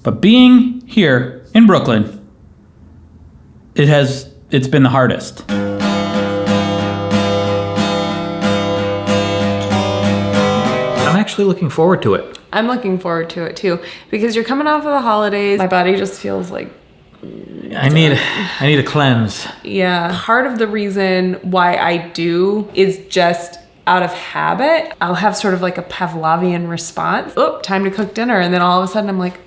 But being here in Brooklyn, it's been the hardest. I'm actually looking forward to it. I'm looking forward to it too, because you're coming off of the holidays. My body just feels like I need a cleanse. Yeah. Part of the reason why I do is just out of habit. I'll have sort of like a Pavlovian response. Oh, time to cook dinner. And then all of a sudden I'm like,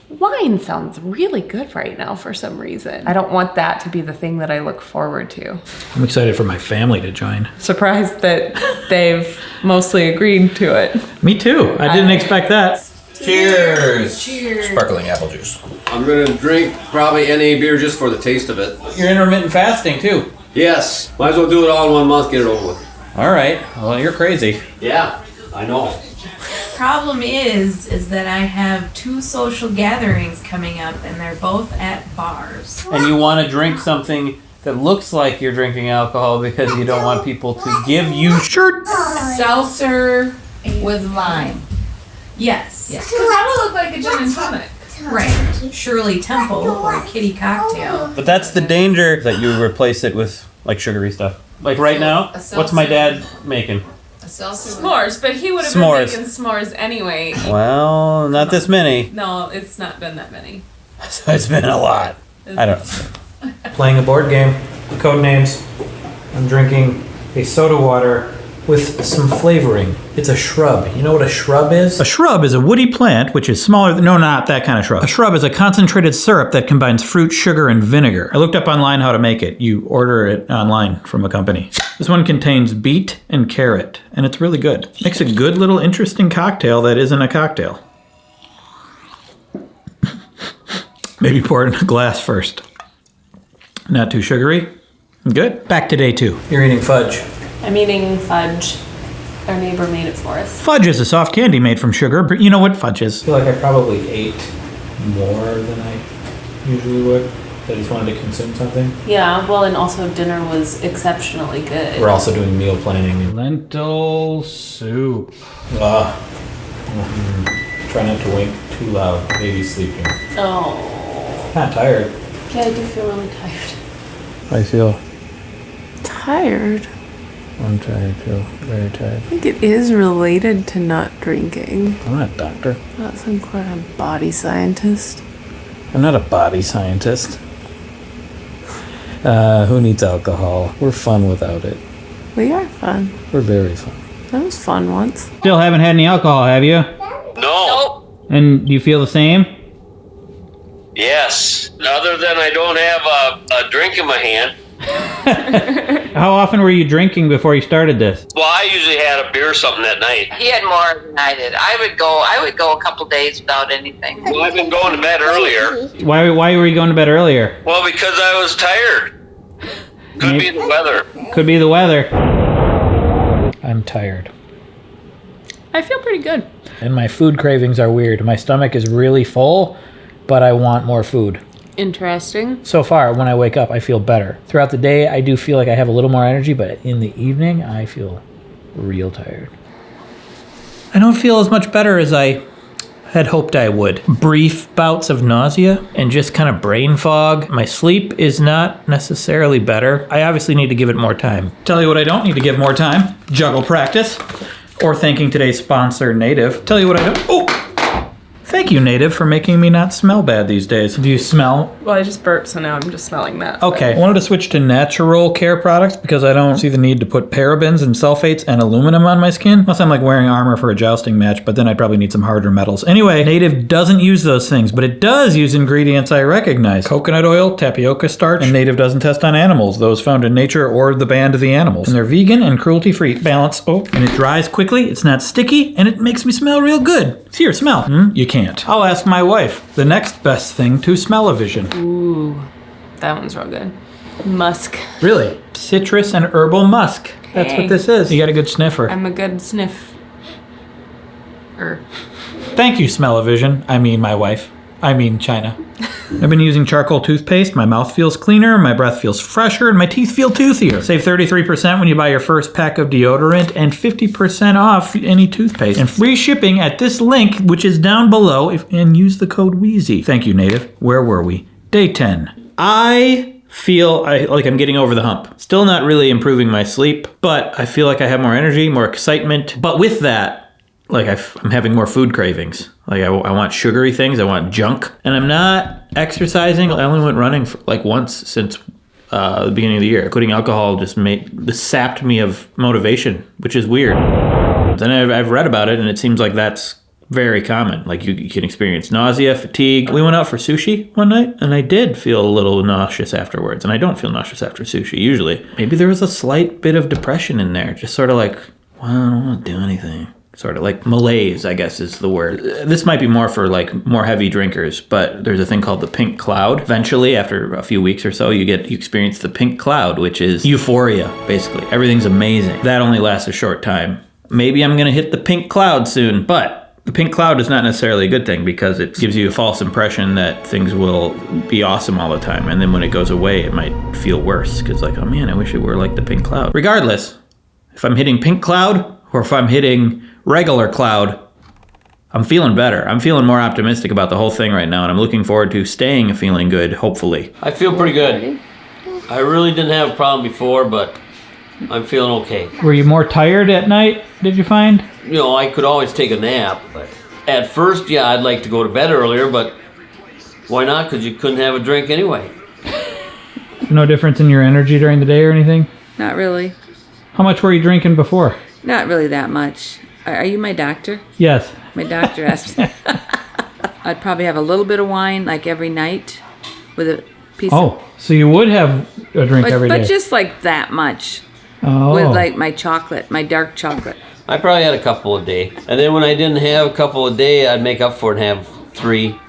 wine sounds really good right now for some reason. I don't want that to be the thing that I look forward to. I'm excited for my family to join. Surprised that they've mostly agreed to it. Me too. I didn't expect that. Cheers! Cheers. Sparkling apple juice. I'm gonna drink probably any beer just for the taste of it. You're intermittent fasting too. Yes, might as well do it all in 1 month, get it over with. All right. Well, you're crazy. Yeah, I know. Problem is that I have 2 social gatherings coming up, and they're both at bars. And you want to drink something that looks like you're drinking alcohol because you don't want people to give you Seltzer with lime. Yes. Because that would look like a gin and tonic. Right. Shirley Temple or a kitty cocktail. But that's the danger that you replace it with like sugary stuff. Like right now, what's my dad making? S'mores, but he would have been making s'mores anyway. Well, not this many. No, it's not been that many. So it's been a lot. I don't know. Playing a board game, code names. I'm drinking a soda water with some flavoring. It's a shrub. You know what a shrub is? A shrub is a woody plant, which is smaller. No, not that kind of shrub. A shrub is a concentrated syrup that combines fruit, sugar, and vinegar. I looked up online how to make it. You order it online from a company. This one contains beet and carrot, and it's really good. Makes a good little interesting cocktail that isn't a cocktail. Maybe pour it in a glass first. Not too sugary. Good. Back to day 2. You're eating fudge. I'm eating fudge. Our neighbor made it for us. Fudge is a soft candy made from sugar, but you know what fudge is. I feel like I probably ate more than I usually would. I just wanted to consume something. Yeah, well, and also dinner was exceptionally good. We're also doing meal planning. Lentil soup. Try not to wink too loud. Baby's sleeping. Oh. Not tired. Yeah, I do feel really tired. I feel Tired? I'm tired too. Very tired. I think it is related to not drinking. I'm not a doctor. Not some kind of body scientist. I'm not a body scientist. Who needs alcohol? We're fun without it. We are fun. We're very fun. That was fun once. Still haven't had any alcohol, have you? No. And you feel the same? Yes. Other than I don't have a drink in my hand. How often were you drinking before you started this? Well, I usually had a beer or something that night. He had more than I did. I would go a couple days without anything. Well, I've been going to bed earlier. Why were you going to bed earlier? Well, because I was tired. Could be the weather. Could be the weather. I'm tired. I feel pretty good. And my food cravings are weird. My stomach is really full, but I want more food. Interesting. So far, when I wake up, I feel better. Throughout the day, I do feel like I have a little more energy, but in the evening, I feel real tired. I don't feel as much better as I had hoped I would. Brief bouts of nausea and just kind of brain fog. My sleep is not necessarily better. I obviously need to give it more time. Tell you what I don't need to give more time. Juggle practice. Or thanking today's sponsor, Native. Tell you what I don't... Oh! Thank you, Native, for making me not smell bad these days. Do you smell? Well, I just burped, so now I'm just smelling that. Okay. I wanted to switch to natural care products because I don't see the need to put parabens and sulfates and aluminum on my skin. Unless I'm like wearing armor for a jousting match, but then I'd probably need some harder metals. Anyway, Native doesn't use those things, but it does use ingredients I recognize. Coconut oil, tapioca starch, and Native doesn't test on animals, those found in nature or the band of the animals. And they're vegan and cruelty-free. Balance. Oh, and it dries quickly, it's not sticky, and it makes me smell real good. Here, smell. You can't. I'll ask my wife. The next best thing to smell-o-vision. Ooh, that one's real good. Musk. Really? Citrus and herbal musk. That's what this is. You got a good sniffer. I'm a good sniff. Thank you, smell-o-vision. I mean my wife. I mean China. I've been using charcoal toothpaste. My mouth feels cleaner, my breath feels fresher, and my teeth feel toothier. Save 33% when you buy your first pack of deodorant and 50% off any toothpaste. And free shipping at this link, which is down below, and use the code Wheezy. Thank you, Native. Where were we? Day 10. I feel like I'm getting over the hump. Still not really improving my sleep, but I feel like I have more energy, more excitement. But with that, like I'm having more food cravings. Like I want sugary things, I want junk. And I'm not exercising. I only went running for like once since the beginning of the year. Quitting alcohol just sapped me of motivation, which is weird. Then I've read about it and it seems like that's very common. Like you can experience nausea, fatigue. We went out for sushi one night and I did feel a little nauseous afterwards. And I don't feel nauseous after sushi usually. Maybe there was a slight bit of depression in there. Just sort of like, well, I don't want to do anything. Sort of like malaise, I guess is the word. This might be more for like more heavy drinkers, but there's a thing called the pink cloud. Eventually, after a few weeks or so, you experience the pink cloud, which is euphoria, basically. Everything's amazing. That only lasts a short time. Maybe I'm gonna hit the pink cloud soon, but the pink cloud is not necessarily a good thing because it gives you a false impression that things will be awesome all the time. And then when it goes away, it might feel worse because like, oh man, I wish it were like the pink cloud. Regardless, if I'm hitting pink cloud or if I'm hitting regular cloud, I'm feeling better. I'm feeling more optimistic about the whole thing right now, and I'm looking forward to staying feeling good, hopefully. I feel pretty good. I really didn't have a problem before, but I'm feeling okay. Were you more tired at night, did you find? You know, I could always take a nap, but at first, yeah, I'd like to go to bed earlier, but why not? Because you couldn't have a drink anyway. No difference in your energy during the day or anything? Not really. How much were you drinking before? Not really that much. Are you my doctor? Yes. My doctor asked me. I'd probably have a little bit of wine like every night with a piece of... Oh, so you would have a drink every day? But just like that much. Oh. With like my chocolate, my dark chocolate. I probably had a couple a day. And then when I didn't have a couple a day, I'd make up for it and have 3.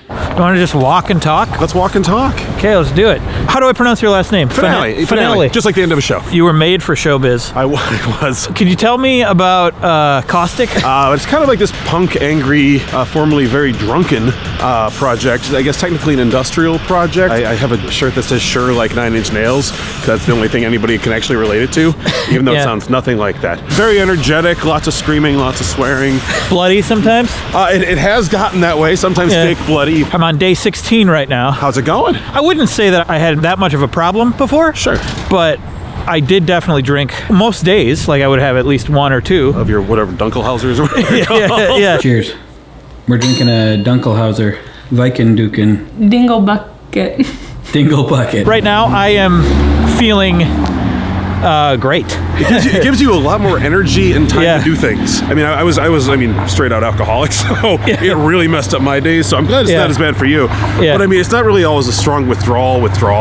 You want to just walk and talk? Let's walk and talk. Okay, let's do it. How do I pronounce your last name? Fanale. Fanale. Just like the end of a show. You were made for showbiz. I was. Could you tell me about Caustic? It's kind of like this punk, angry, formerly very drunken project. I guess technically an industrial project. I have a shirt that says "Sure" like 9 Inch Nails. That's the only thing anybody can actually relate it to, even though it sounds nothing like that. Very energetic, lots of screaming, lots of swearing. Bloody sometimes? It has gotten that way. Sometimes fake bloody. I'm on day 16 right now. How's it going? I wouldn't say that I had that much of a problem before. Sure. But I did definitely drink most days. Like I would have at least 1 or 2. Of your whatever Dunkelhausers or whatever. Yeah. Cheers. We're drinking a Dunkelhauser Vikenduken Dingle bucket. Dingle bucket. Right now I am feeling great. It gives you a lot more energy and time to do things. I mean, I was straight out alcoholic, so it really messed up my days. So I'm glad it's not as bad for you. But I mean, it's not really always a strong withdrawal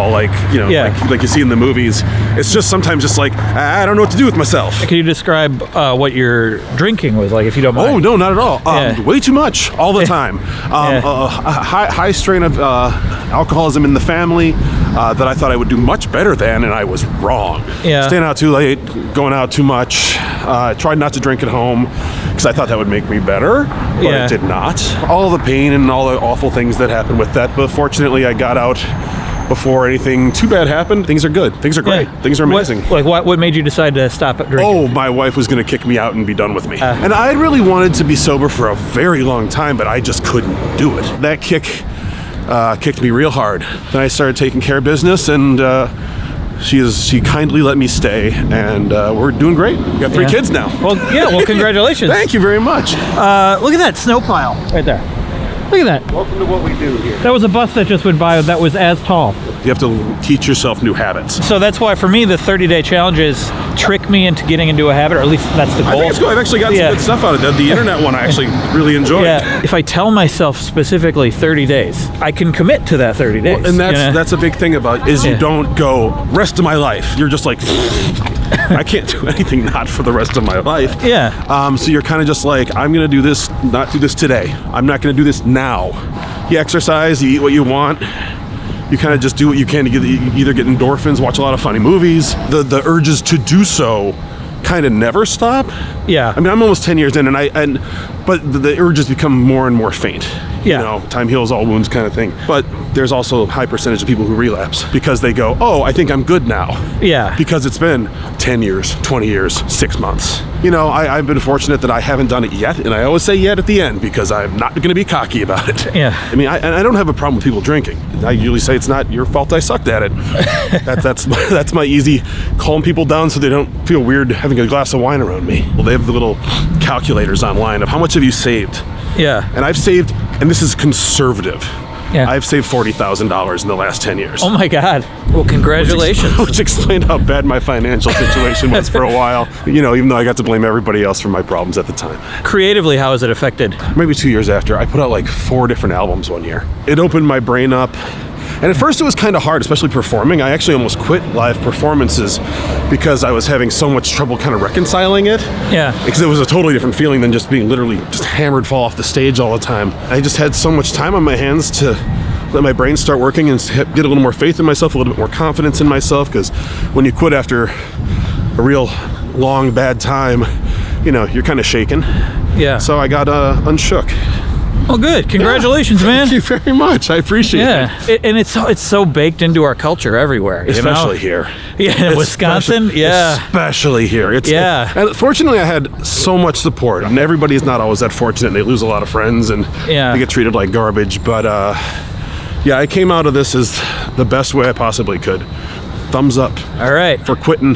like, you know, like you see in the movies. It's just sometimes just like, I don't know what to do with myself. Can you describe what your drinking was like, if you don't mind? Oh, no, not at all. Way too much all the time. A high strain of alcoholism in the family that I thought I would do much better than, and I was wrong. Staying out too late, going out too much. Tried not to drink at home because I thought that would make me better, but it did not. All the pain and all the awful things that happened with that, but fortunately I got out before anything too bad happened. Things are good. Things are great. Things are amazing. What made you decide to stop drinking? Oh, my wife was going to kick me out and be done with me. And I really wanted to be sober for a very long time, but I just couldn't do it. That kicked me real hard. Then I started taking care of business, and she kindly let me stay, and we're doing great. We got 3 kids now. Well, congratulations. Thank you very much. Look at that snow pile right there. Look at that. Welcome to what we do here. That was a bus that just went by that was as tall. You have to teach yourself new habits. So that's why, for me, the 30-day challenges trick me into getting into a habit, or at least that's the goal. I think it's good. I've actually gotten some good stuff out of it. The internet one I actually really enjoyed. If I tell myself specifically 30 days, I can commit to that 30 days. Well, and that's a big thing about is you don't go rest of my life. You're just like, I can't do anything not for the rest of my life. So you're kind of just like, I'm going to do this, not do this today. I'm not going to do this now. You exercise, you eat what you want. You kind of just do what you can to either get endorphins, watch a lot of funny movies. The urges to do so kind of never stop. Yeah. I mean, I'm almost 10 years in, but the urges become more and more faint. Yeah. You know, time heals all wounds kind of thing. But there's also a high percentage of people who relapse because they go, oh, I think I'm good now. Yeah. Because it's been 10 years, 20 years, 6 months. You know, I've been fortunate that I haven't done it yet, and I always say yet at the end because I'm not going to be cocky about it. Yeah. I mean, I don't have a problem with people drinking. I usually say it's not your fault I sucked at it. That's my easy calm people down so they don't feel weird having a glass of wine around me. Well, they have the little calculators online of how much have you saved. Yeah. And I've saved, and this is conservative, Yeah. I've saved $40,000 in the last 10 years. Oh my God. Well, congratulations. Which explained how bad my financial situation was for a while. You know, even though I got to blame everybody else for my problems at the time. Creatively, how has it affected? Maybe 2 years after, I put out like 4 different albums one year. It opened my brain up. And at first it was kind of hard, especially performing. I actually almost quit live performances because I was having so much trouble kind of reconciling it. Yeah. Because it was a totally different feeling than just being literally just hammered, fall off the stage all the time. I just had so much time on my hands to let my brain start working and get a little more faith in myself, a little bit more confidence in myself. Because when you quit after a real long, bad time, you know, you're kind of shaken. Yeah. So I got unshook. Well, good. Congratulations, man. Thank you very much. I appreciate it. And it's so baked into our culture everywhere. Especially here. Yeah, in Wisconsin. Especially here. And fortunately, I had so much support. And everybody is not always that fortunate. They lose a lot of friends and they get treated like garbage. But yeah, I came out of this as the best way I possibly could. Thumbs up. All right. For quitting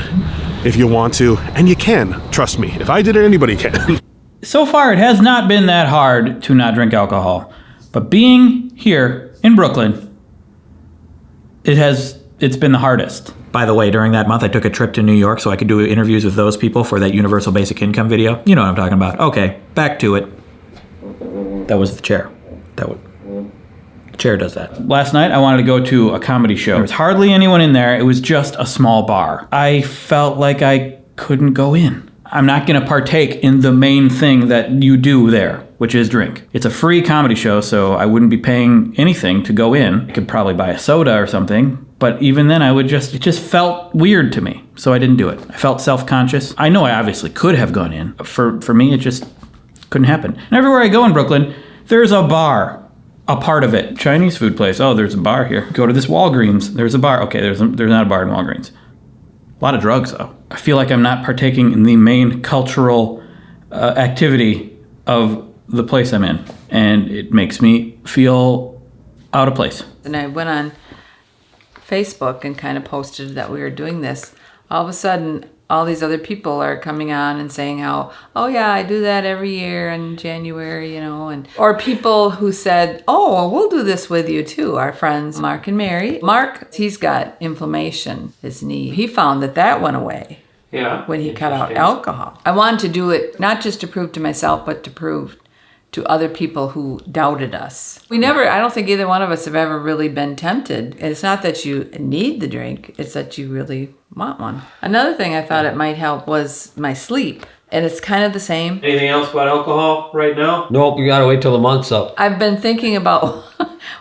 if you want to. And you can. Trust me. If I did it, anybody can. So far, it has not been that hard to not drink alcohol. But being here in Brooklyn, it's been the hardest. By the way, during that month, I took a trip to New York so I could do interviews with those people for that universal basic income video. You know what I'm talking about. Okay, back to it. That was the chair. The chair does that. Last night, I wanted to go to a comedy show. There was hardly anyone in there. It was just a small bar. I felt like I couldn't go in. I'm not going to partake in the main thing that you do there, which is drink. It's a free comedy show, so I wouldn't be paying anything to go in. I could probably buy a soda or something, but even then it just felt weird to me, so I didn't do it. I felt self-conscious. I know I obviously could have gone in. For me, it just couldn't happen. And everywhere I go in Brooklyn, there's a bar, a part of it. Chinese food place. Oh, there's a bar here. Go to this Walgreens. There's a bar. Okay, there's not a bar in Walgreens. A lot of drugs, though. I feel like I'm not partaking in the main cultural activity of the place I'm in, and it makes me feel out of place. And I went on Facebook and kind of posted that we were doing this. All of a sudden, all these other people are coming on and saying how, oh yeah, I do that every year in January, you know, or people who said, oh, well, we'll do this with you too. Our friends Mark and Mary. Mark, he's got inflammation, his knee. He found that went away when he cut out alcohol. I wanted to do it not just to prove to myself, but to prove to other people who doubted us. I don't think either one of us have ever really been tempted. It's not that you need the drink, it's that you really want one. Another thing I thought it might help was my sleep. And it's kind of the same. Anything else about alcohol right now? Nope, you gotta wait till the month's up. I've been thinking about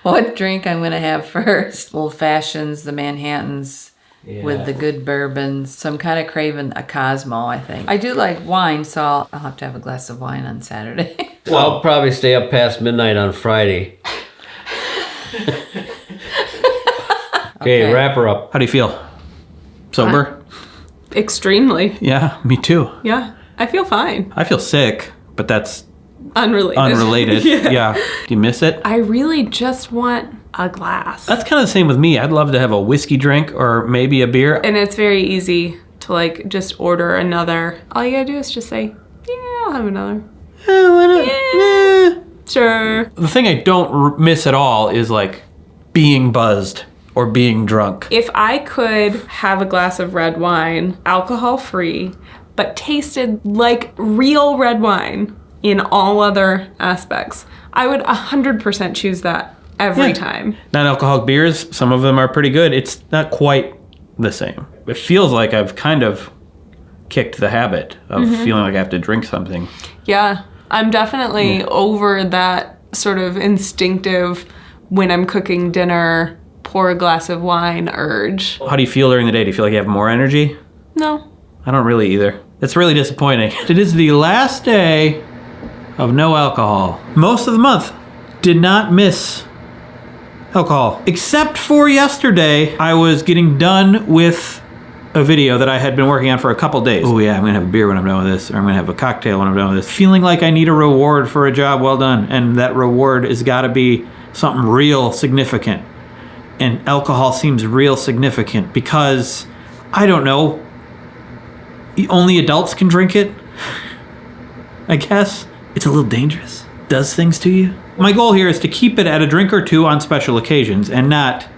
what drink I'm gonna have first. Old Fashions, the Manhattans, with the good bourbons. So I'm kind of craving a Cosmo, I think. I do like wine, so I'll have to have a glass of wine on Saturday. Well, I'll probably stay up past midnight on Friday. Okay, wrap her up. How do you feel? Sober? Extremely. Yeah, me too. Yeah, I feel fine. I feel sick, but that's unrelated. Yeah. Do you miss it? I really just want a glass. That's kind of the same with me. I'd love to have a whiskey drink or maybe a beer. And it's very easy to just order another. All you gotta do is just say, yeah, I'll have another. Yeah, sure. The thing I don't miss at all is being buzzed or being drunk. If I could have a glass of red wine, alcohol free, but tasted like real red wine in all other aspects, I would 100% choose that every time. Non-alcoholic beers, some of them are pretty good. It's not quite the same. It feels like I've kind of kicked the habit of feeling like I have to drink something. Yeah, I'm definitely over that sort of instinctive, when I'm cooking dinner, pour a glass of wine urge. How do you feel during the day? Do you feel like you have more energy? No. I don't really either. That's really disappointing. It is the last day of no alcohol. Most of the month did not miss alcohol. Except for yesterday, I was getting done with a video that I had been working on for a couple days. Oh yeah, I'm gonna have a beer when I'm done with this, or I'm gonna have a cocktail when I'm done with this. Feeling like I need a reward for a job well done, and that reward has gotta be something real significant. And alcohol seems real significant because, I don't know, only adults can drink it, I guess. It's a little dangerous. Does things to you. My goal here is to keep it at a drink or two on special occasions and not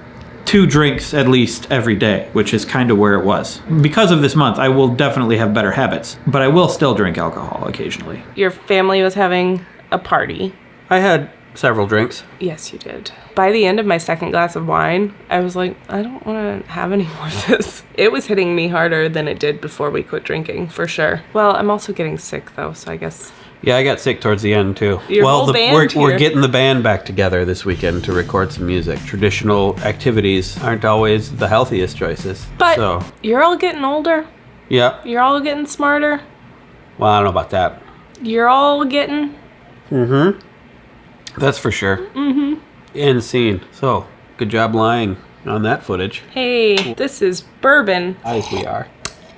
2 drinks at least every day, which is kind of where it was. Because of this month, I will definitely have better habits, but I will still drink alcohol occasionally. Your family was having a party. I had several drinks. Yes, you did. By the end of my second glass of wine, I was like, I don't want to have any more of this. It was hitting me harder than it did before we quit drinking, for sure. Well, I'm also getting sick, though, so I guess... Yeah, I got sick towards the end, too. Your whole band we're here. getting the band back together this weekend to record some music. Traditional activities aren't always the healthiest choices. But so, you're all getting older. yeah. You're all getting smarter. Well, I don't know about that. You're all getting... Mm-hmm. That's for sure. Mm-hmm. And scene. So, good job lying on that footage. Hey, this is bourbon. As we are.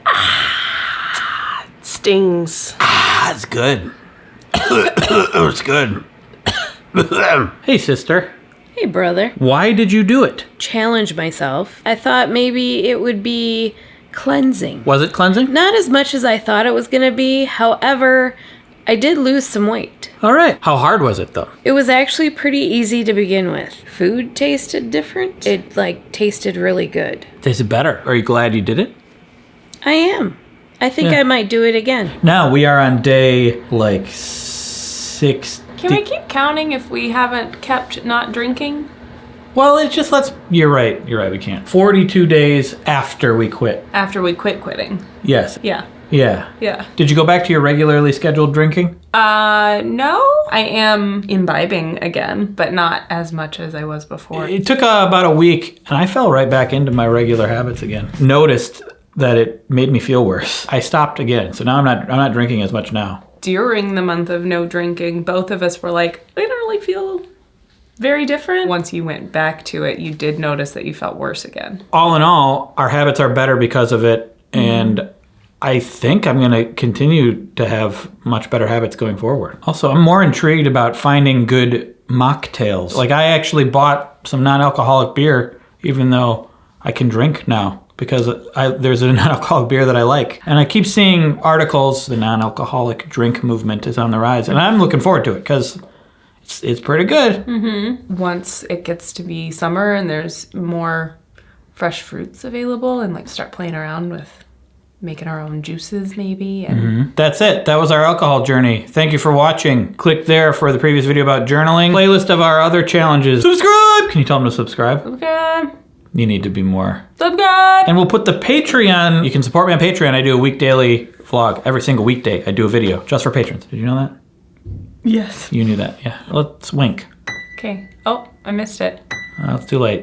It stings. It's good. It's good. Hey, sister. Hey, brother. Why did you do it? Challenge myself. I thought maybe it would be cleansing. Was it cleansing? Not as much as I thought it was going to be. However, I did lose some weight. All right. How hard was it, though? It was actually pretty easy to begin with. Food tasted different. It, tasted really good. Tasted better. Are you glad you did it? I am. I think I might do it again. Now we are on day, 60. Can we keep counting if we haven't kept not drinking? Well, it just lets... You're right, we can't. 42 days after we quit. After we quit quitting. Yes. Yeah. Yeah. Yeah. Did you go back to your regularly scheduled drinking? No. I am imbibing again, but not as much as I was before. It took about a week, and I fell right back into my regular habits again. Noticed that it made me feel worse. I stopped again, so now I'm not drinking as much now. During the month of no drinking, both of us were like, I don't really feel very different. Once you went back to it, you did notice that you felt worse again. All in all, our habits are better because of it, and I think I'm going to continue to have much better habits going forward. Also, I'm more intrigued about finding good mocktails. I actually bought some non-alcoholic beer, even though I can drink now, because there's a non-alcoholic beer that I like. And I keep seeing articles, the non-alcoholic drink movement is on the rise, and I'm looking forward to it, because it's pretty good. Mm-hmm. Once it gets to be summer and there's more fresh fruits available, and start playing around with making our own juices maybe. And That's it. That was our alcohol journey. Thank you for watching. Click there for the previous video about journaling. Playlist of our other challenges. Subscribe! Can you tell them to subscribe? Subscribe. You need to be more. Subscribe! And we'll put the Patreon. You can support me on Patreon. I do a week daily vlog. Every single weekday I do a video just for patrons. Did you know that? Yes. You knew that, yeah. Let's wink. Okay. Oh, I missed it. It's too late.